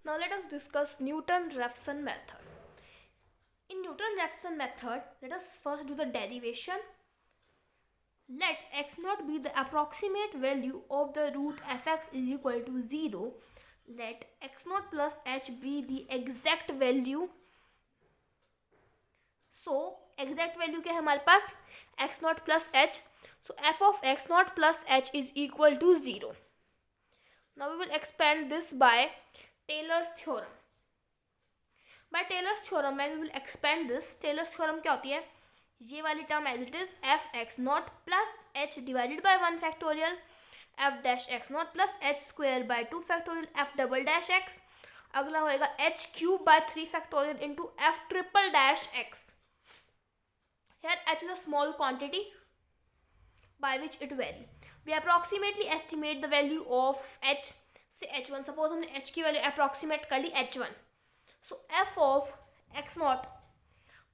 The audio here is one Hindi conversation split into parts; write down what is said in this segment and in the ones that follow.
Now let us discuss Newton-Raphson method. In Newton-Raphson method, let us first do the derivation. Let x naught be the approximate value of the root fx is equal to 0. Let x naught plus h be the exact value. So exact value क्या है हमारे पास x naught plus h. So f of x naught plus h is equal to 0. Now we will expand this by Taylor's theorem. By Taylor's theorem we will expand this. Taylor's theorem क्या होती है? ये वाली term as it is f x naught plus h divided by 1 factorial f dash x naught plus h square by 2 factorial f double dash x. अगला होएगा h cube by 3 factorial into f triple dash x. Here h is a small quantity by which it vary. We approximately estimate the value of h. Say h1. Suppose हमने h की वैल्यू approximate कर ली h1. So f of x naught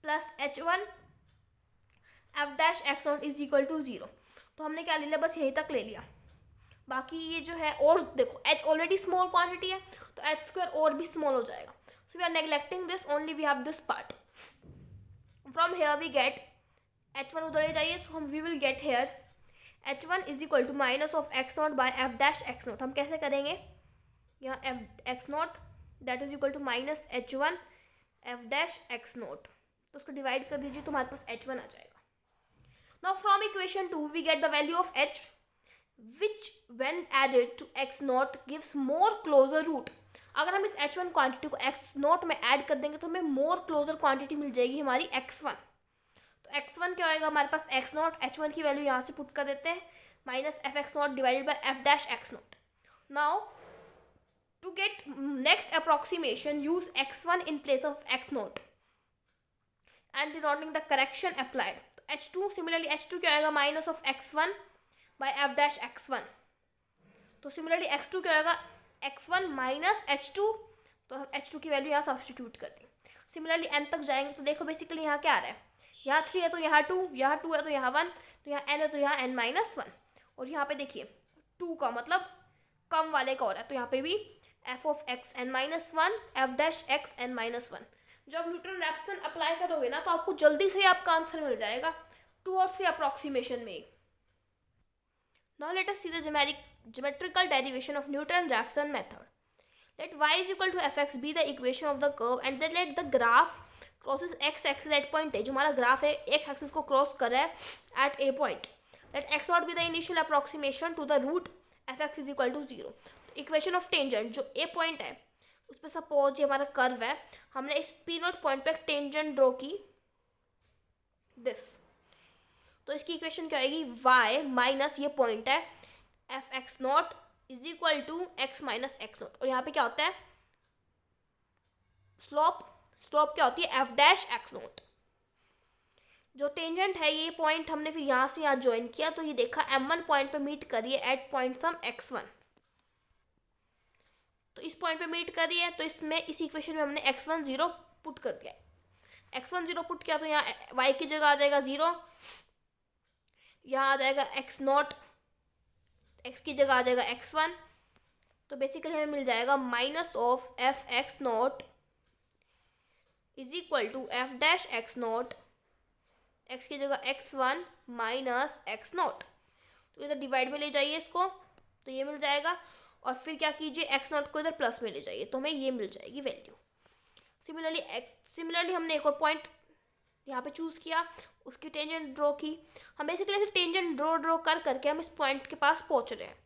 plus h1 f dash x naught is equal to 0. तो हमने क्या ले लिया, बस यहीं तक ले लिया. बाकी ये जो है और देखो h ऑलरेडी स्मॉल क्वांटिटी है तो h स्क्वायर और भी स्मॉल हो जाएगा. So we are neglecting this, only we have this part. From here we get h1 उधर ले जाइए. So हम we will get here h1 is equal to minus of x naught by f dash x naught. हम कैसे करेंगे, यहाँ f x naught that is equal to minus h1 f dash x naught. तो उसको डिवाइड कर दीजिए तो हमारे पास h1 आ जाएगा. Now from equation 2 we get the value of h which when added to x naught gives more closer root. अगर हम इस h1 क्वांटिटी को x naught में ऐड कर देंगे तो हमें more closer क्वांटिटी मिल जाएगी हमारी x1. तो x1 क्या होएगा हमारे पास x naught, h1 की वैल्यू यहाँ से पुट कर देते हैं minus f x naught divided by f dash x naught. Now to get next approximation use x1 in place of x naught and denoting the correction applied. h2 similarly h2 क्या होगा minus of x1 by f dash x1. तो सिमिलरली x2 क्या होगा x1 माइनस h2. तो हम h2 की वैल्यू यहाँ सब्सटीट्यूट कर दें. सिमिलरली n तक जाएंगे तो देखो बेसिकली यहाँ क्या आ रहा है, यहाँ 3 है तो यहाँ 2, यहाँ 2 है तो यहाँ 1, तो यहाँ n है तो यहाँ n माइनस 1. और यहाँ पे देखिए 2 का मतलब कम वाले का हो रहा है तो यहाँ पे भी f of x n minus 1 f dash x n minus 1. जब न्यूटन-रैफसन अप्लाई करोगे ना तो आपको जल्दी से आपका आंसर मिल जाएगा 2 और 3 अप्रॉक्सीमेशन में. Now let us see the geometrical derivation of Newton-Raphson method. Let y is equal to fx be the equation of the curve and then let the graph crosses x axis at point a. जो हमारा ग्राफ है एक एक्सिस को क्रॉस कर रहा है at a point. Let x naught be the initial approximation to the root fx is equal to 0. Equation of tangent जो a पॉइंट है उस पर सपोज ये हमारा कर्व है, हमने इस पी नोट पॉइंट पे टेंजेंट ड्रॉ की दिस. तो इसकी इक्वेशन क्या आएगी, y माइनस ये पॉइंट है f x naught is equal to x minus x naught. और यहाँ पे क्या होता है स्लोप क्या होती है एफ डैश एक्स नॉट. जो टेंजेंट है ये पॉइंट हमने फिर यहाँ से यहाँ ज्वाइन किया तो ये देखा m1 पॉइंट पे मीट करिए एट पॉइंट सम x1. तो इस पॉइंट पे मीट करिए तो इसमें इस इक्वेशन में हमने x1 0 पुट कर दिया. x1 0 पुट किया तो यहाँ y की जगह आ जाएगा 0, यहाँ आ जाएगा x नॉट, x की जगह आ जाएगा x1. तो बेसिकली हमें मिल जाएगा minus of f x naught is equal to f dash x naught, x की जगह x1 माइनस एक्स नॉट. तो इधर डिवाइड में ले जाइए इसको तो ये मिल जाएगा और फिर क्या कीजिए x नॉट को इधर प्लस में ले जाइए तो हमें ये मिल जाएगी वैल्यू. सिमिलरली हमने एक और पॉइंट यहाँ पे चूज़ किया, उसकी टेंजेंट ड्रॉ की. हम बेसिकली ऐसे टेंजेंट ड्रॉ कर करके हम इस पॉइंट के पास पहुँच रहे हैं.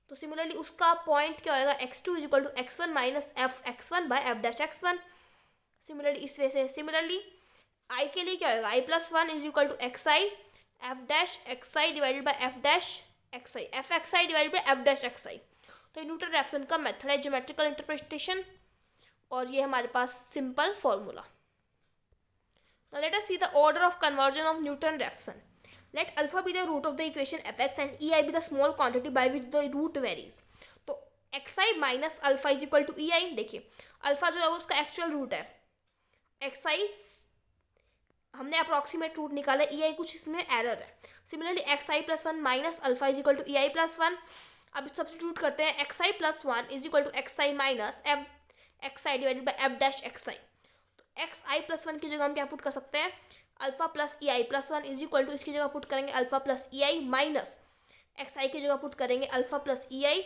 तो सिमिलरली उसका पॉइंट क्या होएगा x2 is equal to x1 minus f एक्स1 by f dash x1. Similarly इस वजह से सिमिलरली i के लिए क्या होगा i plus 1 is equal to x i f dash x i divided by f dash x i f x i divided by f dash x i. तो ये न्यूटन-रैफसन का मेथड है ज्योमेट्रिकल इंटरप्रिटेशन और ये हमारे पास simple formula. Now let us see the order of conversion of Newton-Raphson. Let alpha be the root of the equation fx and ei be the small quantity by which the root varies. तो xi minus alpha is equal to ei. देखिए अल्फा जो है वो उसका एक्चुअल रूट है, xi हमने अप्रॉक्सीमेट रूट निकाला, ei कुछ इसमें एरर है. Similarly xi plus 1 minus alpha is equal to ei plus 1. अब सब्स्टिट्यूट करते हैं xi plus 1 is equal to xi minus x i divided by f dash x i. तो एक्स आई प्लस वन की जगह हम क्या पुट कर सकते हैं, alpha plus e i plus one is equal to, इसकी जगह पुट करेंगे alpha plus e i minus x i की जगह पुट करेंगे alpha plus e i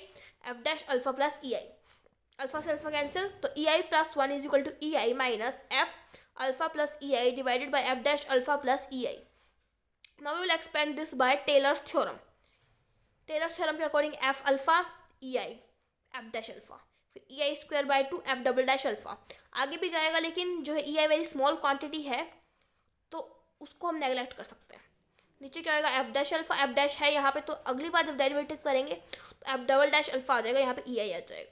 f dash alpha plus e i. Alpha से अल्फा कैंसिल, तो e i plus one is equal to e i minus f alpha plus e i divided by f dash alpha plus e i. Now we will expand this by Taylor's theorem. Taylor's theorem के according f alpha e i f dash alpha, फिर e i square by two f double dash alpha. आगे भी जाएगा लेकिन जो है e i very small quantity है तो उसको हम नेगलेक्ट कर सकते हैं। नीचे क्या होगा, F dash alpha, F dash है यहाँ पे तो अगली बार जब डेरिवेटिव करेंगे तो एफ डबल डैश अल्फा आ जाएगा, यहाँ पे ई आई आ जाएगा।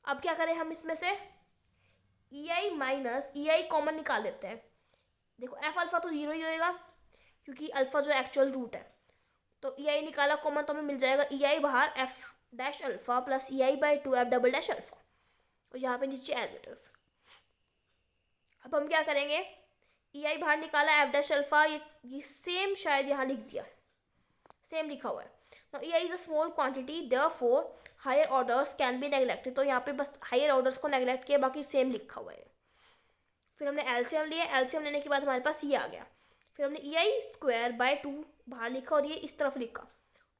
अब क्या करें हम इसमें से ई i minus E I common निकाल लेते हैं। देखो एफ अल्फा तो जीरो ही होएगा क्योंकि अल्फा जो एक्चुअल रूट है, तो ई आई निकाला कॉमन तो हमें मिल जाएगा ई आई बाहर F dash alpha plus e I by two f double dash alpha, और यहाँ पे नीचे एज इट इज। अब हम क्या करेंगे, ई आई बाहर निकाला एफ डैश अल्फा, ये सेम शायद यहाँ लिख दिया, सेम लिखा हुआ है। Now e i is a small quantity therefore higher orders can be neglected, तो यहाँ पे बस हायर ऑर्डर्स को नेगलेक्ट किया, बाकी सेम लिखा हुआ है। फिर हमने एलसीएम लिया, एलसीएम लेने के बाद हमारे पास ये आ गया। फिर हमने ई आई स्क्वायर बाय टू बाहर लिखा और ये इस तरफ लिखा,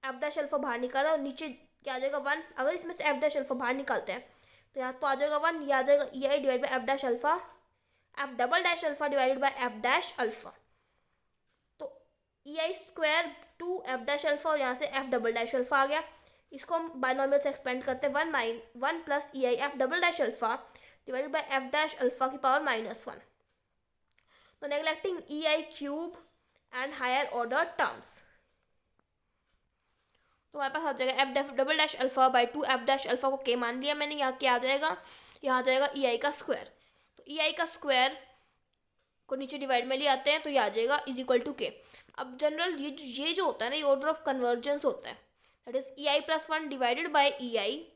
एफ डैश अल्फा बाहर निकाला और नीचे क्या आ जाएगा वन। अगर इसमें से एफ डैश अल्फा बाहर निकालते हैं तो यहाँ तो आ जाएगा वन, ये आ जाएगा e i divide by f dash alpha f double dash alpha divided by f dash alpha. तो e i square two f dash alpha और यहाँ से एफ डबल डैश अल्फा आ गया। इसको हम बाइनोमियल से एक्सपेंड करते हैं, one plus e i f double dash alpha divided by f dash alpha की पावर माइनस वन। तो neglecting e i cube and higher order terms, तो हमारे पास आ जाएगा F double dash alpha by two f dash alpha को के मान लिया मैंने, यहाँ क्या आ जाएगा, यहाँ आ जाएगा ई आई का स्क्वायर। तो ई आई का स्क्वायर को नीचे डिवाइड में ले आते हैं तो ये आ जाएगा इज इक्वल टू के। अब जनरल ये जो होता है ना, ये ऑर्डर ऑफ कन्वर्जेंस होता है, that is e i plus one divided by e i.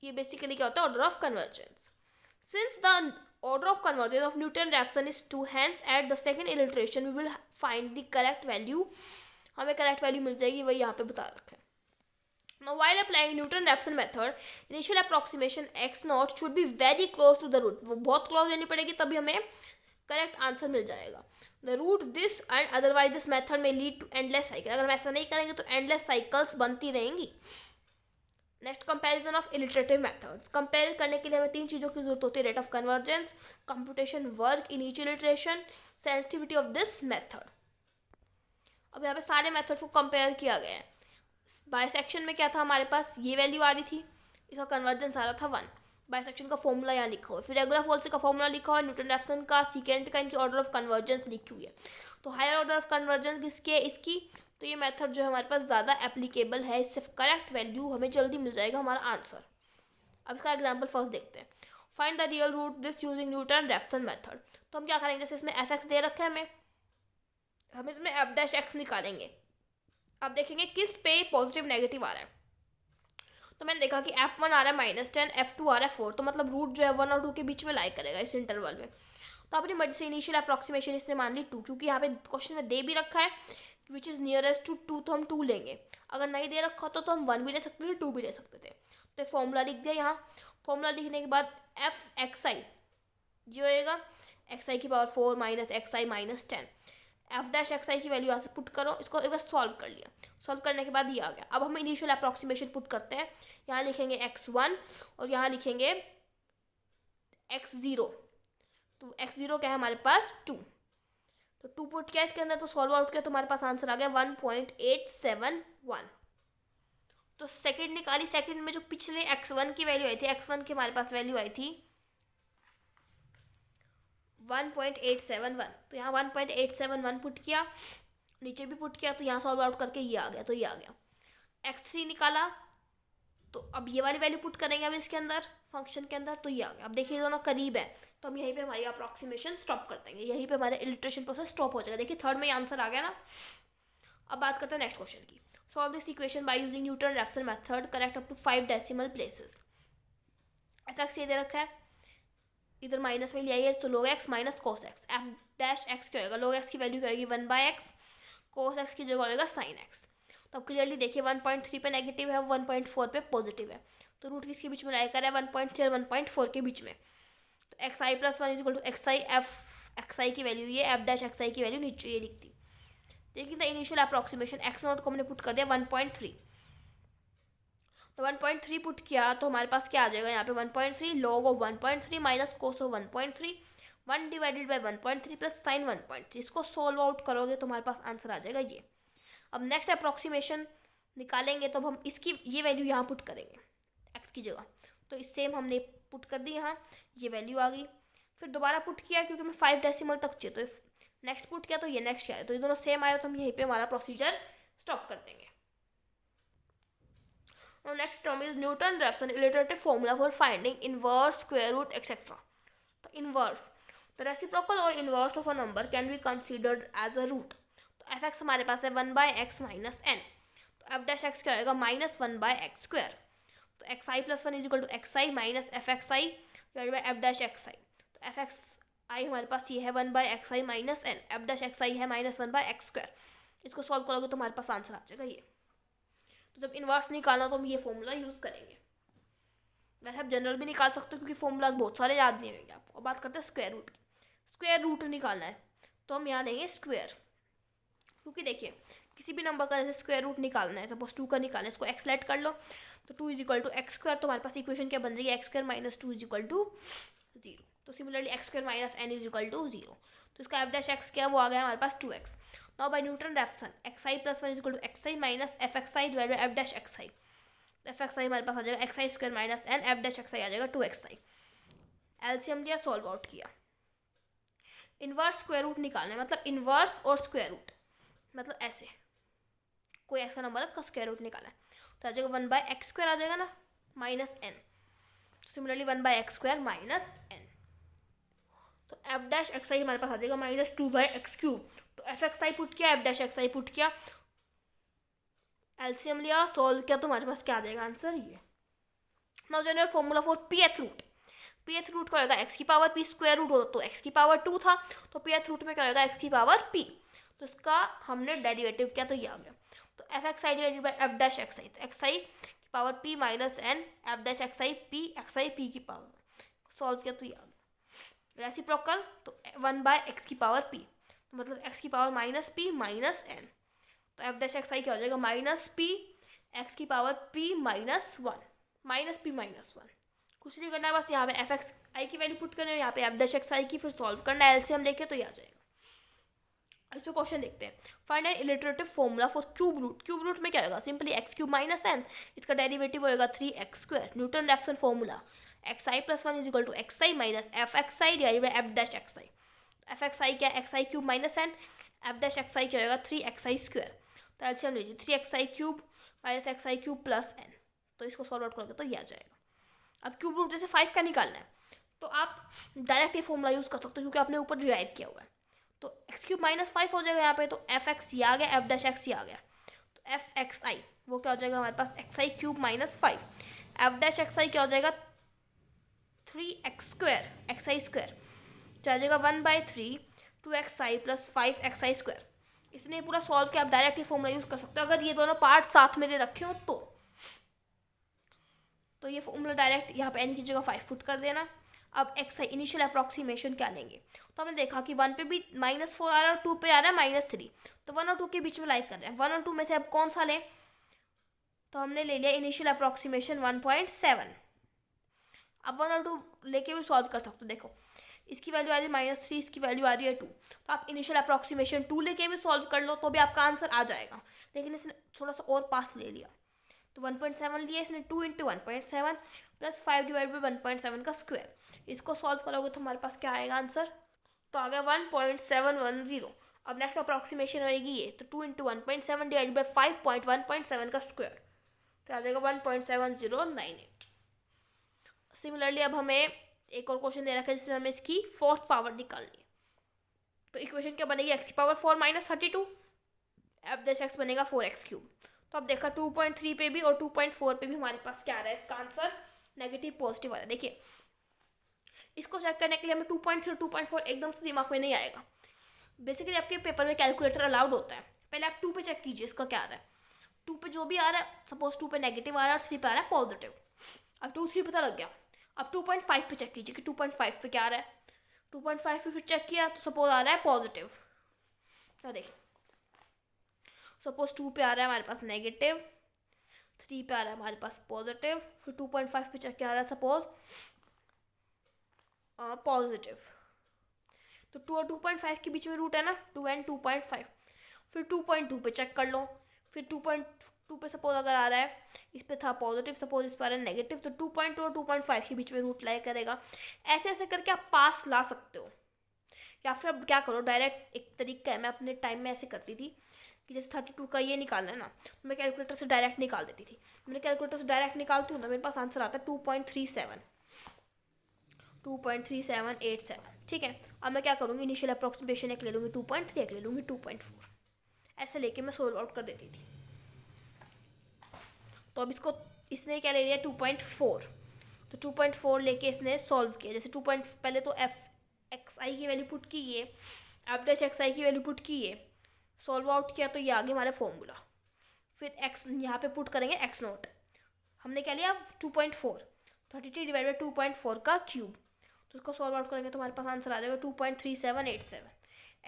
ये बेसिकली क्या होता है, order of convergence. Since the order of convergence of Newton-Raphson is 2, hence at the second iteration we will find the correct value। हमें करेक्ट वैल्यू मिल जाएगी, वही यहाँ पे बता रखा है। Now while applying Newton-Raphson method, initial approximation x naught should be very close to the root। वो बहुत क्लोज लेनी पड़ेगी तभी हमें करेक्ट आंसर मिल जाएगा। The root this and otherwise this method may lead to endless cycle। अगर हम ऐसा नहीं करेंगे तो endless cycles बनती रहेंगी। Next comparison of iterative methods. Compare करने के लिए हमें तीन चीज़ों की जरूरत होती है, rate of convergence, computation work in each iteration, sensitivity of this method. अब यहाँ पे सारे मेथड्स को कंपेयर किया गया है। बाइसेक्शन में क्या था, हमारे पास ये वैल्यू आ रही थी, इसका कन्वर्जेंस आ रहा था 1। बाइसेक्शन का फॉर्मूला यहाँ लिखा हुआ है, फिर रेगुलर फोल्स का फॉर्मूला लिखा हुआ है, न्यूटन-रैफसन का, सीकेंट का, इनकी ऑर्डर ऑफ कन्वर्जेंस लिखी हुई है। तो हायर ऑर्डर ऑफ कन्वर्जेंस किसकी है, इसकी। तो ये मेथड जो है हमारे पास ज़्यादा एप्लीकेबल है, इससे करेक्ट वैल्यू हमें जल्दी मिल जाएगा हमारा आंसर। अब इसका एग्जांपल फर्स्ट देखते हैं। Find the real root this using Newton Raphson method. तो हम क्या करेंगे, जैसे इसमें एफ एक्स दे रखा है हम इसमें एफ डैश एक्स निकालेंगे। अब देखेंगे किस पे पॉजिटिव नेगेटिव आ रहा है। तो मैंने देखा कि f1 आ रहा है -10, f2 आ रहा है 4, तो मतलब रूट जो है 1 और 2 के बीच में लाई करेगा इस इंटरवल में। तो अपनी मर्जी से इनिशियल अप्रॉक्सीमेशन इसने मान ली 2, क्योंकि यहाँ पे क्वेश्चन में दे भी रखा है विच इज़ नियरेस्ट टू 2, तो हम 2 लेंगे। अगर नहीं दे रखा तो हम 1 भी ले सकते थे, 2 भी ले सकते थे। तो फॉर्मूला लिख दिया यहाँ। फॉर्मूला लिखने के बाद एफ एक्स आई जो होएगा एक्स आई की power 4 minus x i minus 10। F dash x i की वैल्यू यहाँ से पुट करो, इसको एक बार सॉल्व कर लिया। सॉल्व करने के बाद ये आ गया। अब हम इनिशियल अप्रॉक्सीमेशन पुट करते हैं। यहाँ लिखेंगे x1 और यहाँ लिखेंगे x0। तो x0 क्या है हमारे पास 2, तो 2 पुट किया इसके अंदर, तो सॉल्व आउट किया तो हमारे पास आंसर आ गया 1.871। तो सेकंड निकाली, सेकंड में जो पिछले x1 की वैल्यू आई थी, x1 की हमारे पास वैल्यू आई थी 1.871, तो यहाँ 1.871 पुट किया, नीचे भी पुट किया, तो यहाँ सॉल्व आउट करके ये आ गया। तो ये आ गया। x3 निकाला, तो अब ये वाली वैल्यू पुट करेंगे अब इसके अंदर फंक्शन के अंदर, तो ये आ गया। अब देखिए दोनों करीब है, तो हम यहीं पे हमारी अप्रॉक्सीमेशन स्टॉप कर देंगे, यहीं पे हमारा इलिट्रेशन प्रोसेस स्टॉप हो जाएगा। देखिए थर्ड में आंसर आ गया ना। अब बात करते हैं नेक्स्ट क्वेश्चन की। Solve this equation by using Newton Raphson method, correct up to 5 decimal places. F x ये दे रखा है, इधर माइनस में लिया है, तो log x minus cos x। F dash x क्या होगा, log x की वैल्यू क्या होगी 1/x, cos x की जगह होगा sin x। तो अब क्लियरली देखिए 1.3 पे नेगेटिव है, 1.4 पे पॉजिटिव है, तो रूट किसके बीच में लाई कर रहा है, 1.3 और 1.4 के बीच में। तो x i plus one is equal to x i, f x i की वैल्यू ये, एफ डैश एक्स आई की वैल्यू नीचे ये लिखती। लेकिन the initial approximation x not को हमने पुट कर दिया 1.3, तो 1.3 पुट किया तो हमारे पास क्या आ जाएगा यहाँ पे 1.3 log of 1.3 minus cos of 1.3, 1 divided by 1.3 plus sign 1.3। इसको सोल्व आउट करोगे तो हमारे पास आंसर आ जाएगा ये। अब नेक्स्ट अप्रॉक्सीमेशन निकालेंगे तो अब हम इसकी ये वैल्यू यहाँ पुट करेंगे एक्स की जगह, तो इस सेम हमने पुट कर दी यहाँ, ये वैल्यू आ गई। फिर दोबारा पुट किया क्योंकि हमें 5 डेसिमल तक चाहिए, तो नेक्स्ट पुट किया तो ये नेक्स्ट आया, तो ये दोनों सेम आया तो हम यहीं पे हमारा प्रोसीजर स्टॉप कर देंगे। Now next term is Newton-Raphson iterative formula for finding inverse, square root, etc. तो inverse, the reciprocal or inverse of a number can be considered as a root। तो f x हमारे पास है 1 by x minus n, तो f dash x क्या होगा माइनस 1 by x square। तो x i plus 1 is equal to x i minus f x i divide by f dash x i. तो एफ एक्स आई हमारे पास ये है 1 by x i minus n, f dash x i है माइनस 1 by एक्स स्क्वायर। इसको सॉल्व करोगे तो हमारे पास आंसर आ जाएगा ये। तो जब इन्वर्स निकालना तो हम ये फॉर्मूला यूज़ करेंगे। वैसे आप जनरल भी निकाल सकते हो क्योंकि फॉर्मूलाज बहुत सारे याद नहीं होंगे आपको। अब बात करते हैं स्क्वायर रूट की। स्क्वायर रूट निकालना है तो हम यहाँ लेंगे स्क्वायर, क्योंकि देखिए किसी भी नंबर का जैसे स्क्वायर रूट निकालना है, सपोज 2 का निकालना है, इसको एक्स लेट कर लो तो 2 is equal to x square, तो हमारे पास इक्वेशन क्या बन जाएगी x square minus 2 is equal to 0। तो similarly x square minus n is equal to 0, तो इसका एफ डैश एक्स क्या वो आ गया हमारे पास 2x। Now by Newton-Raphson x i plus 1 is equal to x i minus f x i divide by f dash x i. F x i हमारे पास आ जाएगा x i square minus n, f dash x i आ जाएगा 2xi। एलसीएम लिया, सॉल्व आउट किया। इनवर्स स्क्वायर रूट निकालना है, मतलब इनवर्स और स्क्वायर रूट, मतलब ऐसे कोई ऐसा नंबर है उसका स्क्वायर रूट निकालना है, तो आ जाएगा 1 बाई एक्स स्क्वायर आ जाएगा ना minus n. Similarly 1 by x square minus n, तो एफ डैश एक्स आई हमारे पास आ जाएगा माइनस 2 बाई एक्स क्यूब। तो एफ एक्स आई पुट किया, f dash x i put किया, एलसीएम लिया, सॉल्व किया, तो हमारे पास क्या आ जाएगा आंसर ये। Now general formula for pth root. Pth root का होगा एक्स की पावर पी, स्क्वायर रूट हो तो एक्स की पावर 2 था, तो पीएथ रूट में क्या होगा एक्स की पावर पी, तो इसका हमने डेरिवेटिव किया तो ये आ गया। तो f x i divided by f dash x i, तो एक्स आई की power p minus n, f dash x i p, x i p की पावर, सॉल्व किया तो ये आ गया। रेसिप्रोकल तो 1 बाय एक्स की पावर पी, तो मतलब एक्स की power minus p minus n, तो एफ डैश एक्स आई क्या हो जाएगा माइनस पी एक्स की power p minus 1, minus p minus 1। कुछ नहीं करना है, बस यहाँ पे एफ एक्स आई की वैल्यू पुट करनी है, यहाँ पे एफ डैश एक्स आई की, फिर सॉल्व करना है, एलसीएम लेके तो ये आ जाएगा। इस पर क्वेश्चन देखते हैं। Find an iterative formula for cube root. Cube root में क्या होगा simply x cube minus n, इसका डेरिवेटिव होगा 3x square. Newton Raphson formula x i plus 1 is equal to x i minus f x i divided by f dash x i. F x i क्या x i cube minus n, f dash x i क्या होगा 3xi स्क्वायर, तो एलसीएम लीजिए 3xi cube minus x i cube plus N, तो इसको सॉल्व आउट करोगे तो ये आ जाएगा। अब क्यूब रूट जैसे 5 का निकालना है तो आप डायरेक्ट ये फॉर्मूला यूज़ कर सकते हो क्योंकि आपने ऊपर डिराइव किया हुआ है, तो एक्स क्यूब माइनस 5 हो जाएगा यहाँ पे, तो एफ एक्स ये आ गया, एफ डैश एक्स ये आ गया, तो एफ एक्स आई वो क्या हो जाएगा हमारे पास x i cube minus 5, f dash x i क्या हो जाएगा 3x square x i square, तो आ जाएगा 1/3 2xi प्लस 5xi स्क्वायर। इसने पूरा सॉल्व किया, आप डायरेक्ट ये फॉर्मूला यूज़ कर सकते हो अगर ये दोनों पार्ट साथ में दे रखे हो तो ये फॉर्मूला डायरेक्ट यहाँ पे n की जगह 5 पुट कर देना। अब एक्स आई इनिशियल अप्रॉक्सीमेशन क्या लेंगे, तो हमने देखा कि 1 पे भी -4 आ रहा है और 2 पे आ रहा है -3, तो 1 और 2 के बीच में लाइक कर रहे हैं। 1 और 2 में से अब कौन सा लें, तो हमने ले लिया इनिशियल अप्रॉक्सीमेशन 1.7। अब 1 और 2 लेके भी सॉल्व कर सकते हो। देखो इसकी वैल्यू आ रही है -3, इसकी वैल्यू आ रही है 2, तो आप इनिशियल अप्रॉक्सीमेशन 2 लेके भी सॉल्व कर लो तो भी आपका आंसर आ जाएगा। लेकिन इसने थोड़ा सा और पास ले लिया, तो 1.7 लिया इसने, 2 × 1.7 प्लस 5 डिवाइड बाई 1.7 का स्क्वायर। इसको सॉल्व करोगे तो हमारे पास क्या आएगा आंसर, तो आ गया 1.710। अब नेक्स्ट अप्रॉक्सीमेशन होएगी ये, तो 2 × 1.7 डिवाइड बाई 5.1.7 का स्क्वायर, तो आ जाएगा 1.7098। सिमिलरली अब हमें एक और क्वेश्चन दे रखा है जिसमें हमें इसकी 4th पावर निकालनी है, तो इक्वेशन क्या बनेगी एक्स की पावर 4 -32, एफ डैश एक्स बनेगा 4x क्यूब। तो अब देखा 2.3 पे भी और 2.4 पे भी हमारे पास क्या आ रहा है, इसका आंसर नेगेटिव पॉजिटिव आ रहा है। देखिए इसको चेक करने के लिए हमें 2.3 2.4 एकदम से दिमाग में नहीं आएगा। बेसिकली आपके पेपर में कैलकुलेटर अलाउड होता है, पहले आप 2 पे चेक कीजिए इसका क्या आ रहा है। 2 पे जो भी आ रहा है, सपोज 2 पे नेगेटिव आ रहा है और 3 पे आ रहा है पॉजिटिव, अब 2 3 पता लग गया। अब 2.5 पे चेक कीजिए कि 2.5 पे क्या आ रहा है। 2.5 पे फिर चेक किया तो सपोज आ रहा है पॉजिटिव। तो देखिए सपोज 2 पे आ रहा है हमारे पास नेगेटिव, 3 पे आ रहा है हमारे पास पॉजिटिव, फिर 2.5 पे चेक किया आ रहा है सपोज पॉजिटिव। तो 2 और 2.5 के बीच में रूट है ना, 2 एंड 2.5। फिर 2.2 पे चेक कर लो। फिर 2.2 पे सपोज अगर आ रहा है, इस पे था पॉजिटिव, सपोज इस पर आ रहा है नेगेटिव, तो 2.2 और 2.5 के बीच में रूट लाया करेगा। ऐसे ऐसे करके आप पास ला सकते हो। या फिर अब क्या करो, डायरेक्ट एक तरीका है, मैं अपने टाइम में ऐसे करती थी कि जैसे 32 का ये निकालना है ना, तो मैं कैलकुलेटर से डायरेक्ट निकाल देती थी। मैंने कैलकुलेटर से डायरेक्ट निकालती हूँ ना, मेरे पास आंसर आता है 2.37, ठीक है। अब मैं क्या करूँगी, इनिशियल अप्रॉक्सीमेशन एक ले लूँगी 2.3, एक ले लूँगी 2.4, ऐसे लेके मैं सोल्व आउट कर देती थी। तो अब इसको इसने क्या ले लिया 2.4, तो 2.4 लेके इसने सॉल्व किया। जैसे पहले तो एफ एक्स आई की वैल्यू पुट की है, एफ डैश एक्स आई की वैल्यू पुट की है, सॉल्व आउट किया, तो ये आगे हमारा फॉर्मूला। फिर एक्स यहाँ पे पुट करेंगे एक्स नॉट, हमने क्या लिया 2.4, 33 डिवाइड बाई 2.4 का क्यूब, तो उसको सॉल्व आउट करेंगे तो हमारे पास आंसर आ जाएगा 2.3787।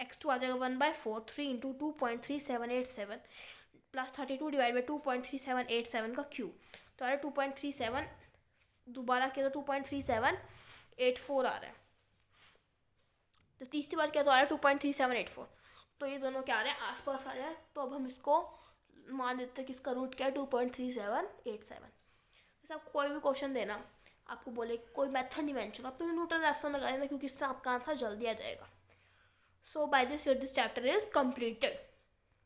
x2 आ जाएगा 1/4, 3 इंटू 2.3787 प्लस 32 डिवाइड बाई 2.3787 का क्यूब, तो आ रहा है 2.37, दोबारा किया तो 2.3784 आ रहा है। तो तीसरी बार क्या तो आ रहा है 2.3784। तो ये दोनों क्या आ रहे हैं, आसपास आ रहे हैं। तो अब हम इसको मान लेते हैं कि इसका रूट क्या है 2.3787। जैसे आपको कोई भी क्वेश्चन देना, आपको बोले कोई मेथड नहीं मेंशन, आप तो न्यूटन रेफसन लगा देना, क्योंकि इससे आपका आंसर जल्दी आ जाएगा। So by this your this chapter is completed.